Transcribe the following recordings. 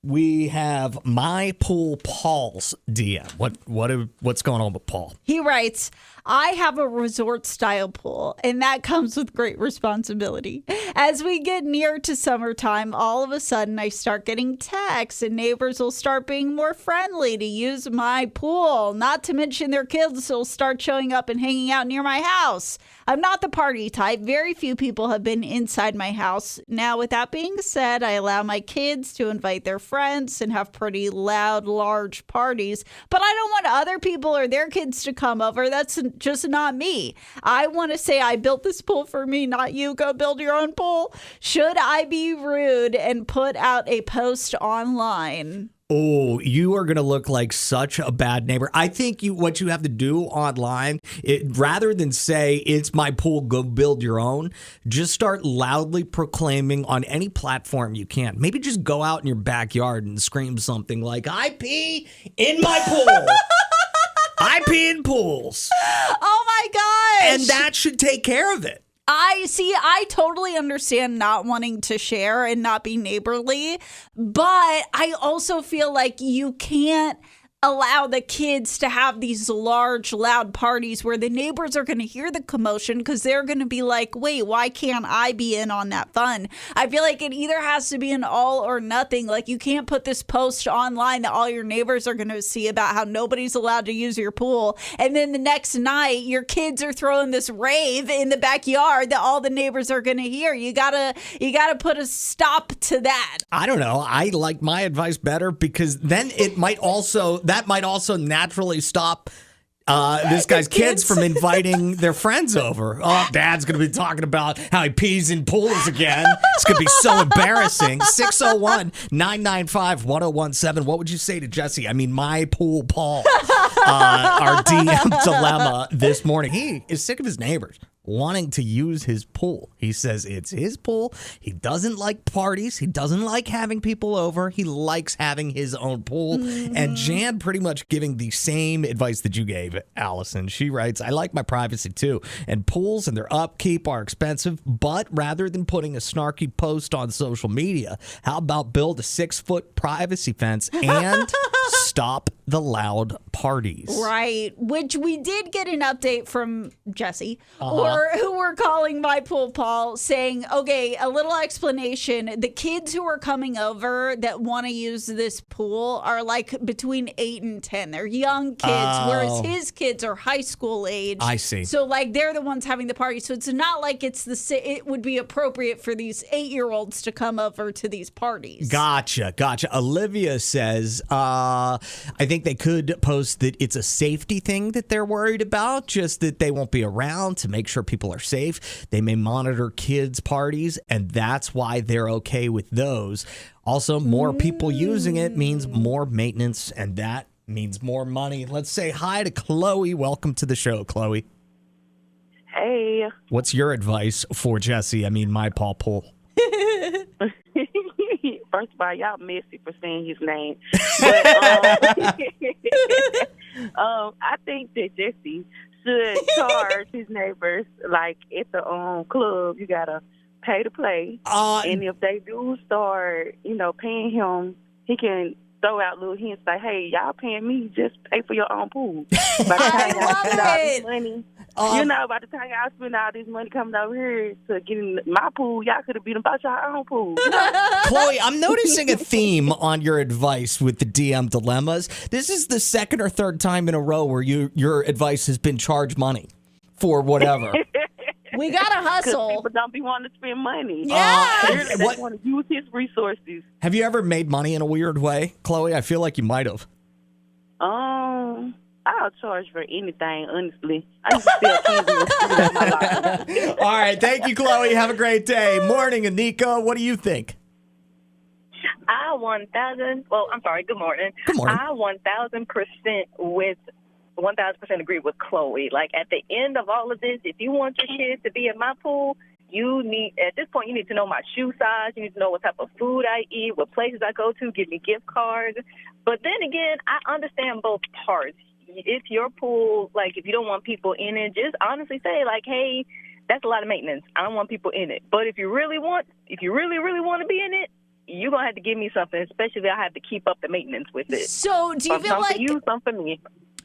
We have my pool Paul's DM. What's going on with Paul? He writes, I have a resort style pool, and that comes with great responsibility. As we get near to summertime, all of a sudden I start getting texts, and neighbors will start being more friendly to use my pool. Not to mention their kids will start showing up and hanging out near my house. I'm not the party type. Very few people have been inside my house. Now, with that being said, I allow my kids to invite their friends and have pretty loud, large parties, but I don't want other people or their kids to come over. That's just not me. I want to say I built this pool for me, not you. Go build your own pool. Should I be rude and put out a post online? Oh, you are going to look like such a bad neighbor. I think what you have to do online, rather than say, it's my pool, go build your own, just start loudly proclaiming on any platform you can. Maybe just go out in your backyard and scream something like, I pee in my pool. I pee in pools. Oh my gosh. And that should take care of it. I totally understand not wanting to share and not be neighborly, but I also feel like you can't allow the kids to have these large, loud parties where the neighbors are going to hear the commotion because they're going to be like, wait, why can't I be in on that fun? I feel like it either has to be an all or nothing. Like, you can't put this post online that all your neighbors are going to see about how nobody's allowed to use your pool. And then the next night, your kids are throwing this rave in the backyard that all the neighbors are going to hear. You gotta put a stop to that. I don't know. I like my advice better because then that might also naturally stop this guy's kids from inviting their friends over. Oh, Dad's going to be talking about how he pees in pools again. It's going to be so embarrassing. 601-995-1017. What would you say to Jesse? I mean, my pool Paul. Our DM dilemma this morning. He is sick of his neighbors wanting to use his pool. He says it's his pool. He doesn't like parties. He doesn't like having people over. He likes having his own pool. Mm-hmm. And Jan pretty much giving the same advice that you gave, Allison. She writes, I like my privacy too. And pools and their upkeep are expensive, but rather than putting a snarky post on social media, how about build a 6-foot privacy fence and stop the loud parties? Right, which we did get an update from Jesse, or who we're calling my pool Paul, saying, okay, a little explanation. The kids who are coming over that want to use this pool are like between 8 and 10. They're young kids, whereas his kids are high school age. I see. So like they're the ones having the party. So it's not like it would be appropriate for these 8-year-olds to come over to these parties. Gotcha. Olivia says, I think they could post that it's a safety thing that they're worried about, just that they won't be around to make sure people are safe. They may monitor kids' parties, and that's why they're okay with those. Also, more people using it means more maintenance, and that means more money. Let's say hi to Chloe. Welcome to the show, Chloe. Hey. What's your advice for Jesse? I mean, my Paul Pool. First of all, y'all messy for saying his name. But, I think that Jesse should charge his neighbors, like at the club. You got to pay to play. And if they do start, paying him, he can throw out little hints like, hey, y'all paying me, just pay for your own pool. By the time y'all spend all this money, by the time y'all spend all this money coming over here to get in my pool, y'all could have been about your own pool. Chloe, I'm noticing a theme on your advice with the DM dilemmas. This is the second or third time in a row where your advice has been charge money for whatever. We got to hustle. People don't be wanting to spend money. Yeah. They want to use his resources. Have you ever made money in a weird way, Chloe? I feel like you might have. I'll charge for anything, honestly. I used to sell candy and food in my life. All right. Thank you, Chloe. Have a great day. Morning, Anika. What do you think? Good morning. Good morning. I 1,000% agree with Chloe. Like, at the end of all of this, if you want your kids to be in my pool, at this point, you need to know my shoe size. You need to know what type of food I eat, what places I go to, give me gift cards. But then again, I understand both parts. It's your pool. Like, if you don't want people in it, just honestly say, like, hey, that's a lot of maintenance. I don't want people in it. But if you really want to be in it, you're going to have to give me something, especially if I have to keep up the maintenance with it. So do you feel some like for you, some for me.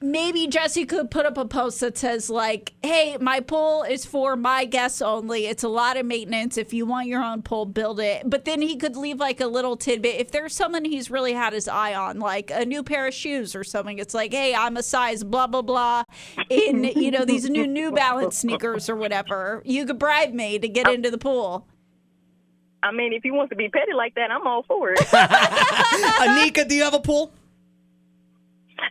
maybe Jesse could put up a post that says like, hey, my pool is for my guests only. It's a lot of maintenance. If you want your own pool, build it. But then he could leave like a little tidbit. If there's someone he's really had his eye on, like a new pair of shoes or something, it's like, hey, I'm a size blah, blah, blah in, these New Balance sneakers or whatever. You could bribe me to get into the pool. I mean, if he wants to be petty like that, I'm all for it. Anika, do you have a pool?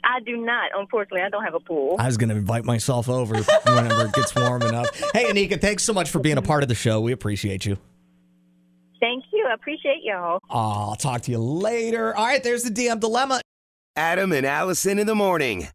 I do not. Unfortunately, I don't have a pool. I was going to invite myself over whenever it gets warm enough. Hey, Anika, thanks so much for being a part of the show. We appreciate you. Thank you. I appreciate y'all. I'll talk to you later. All right, there's the DM dilemma. Adam and Allison in the morning.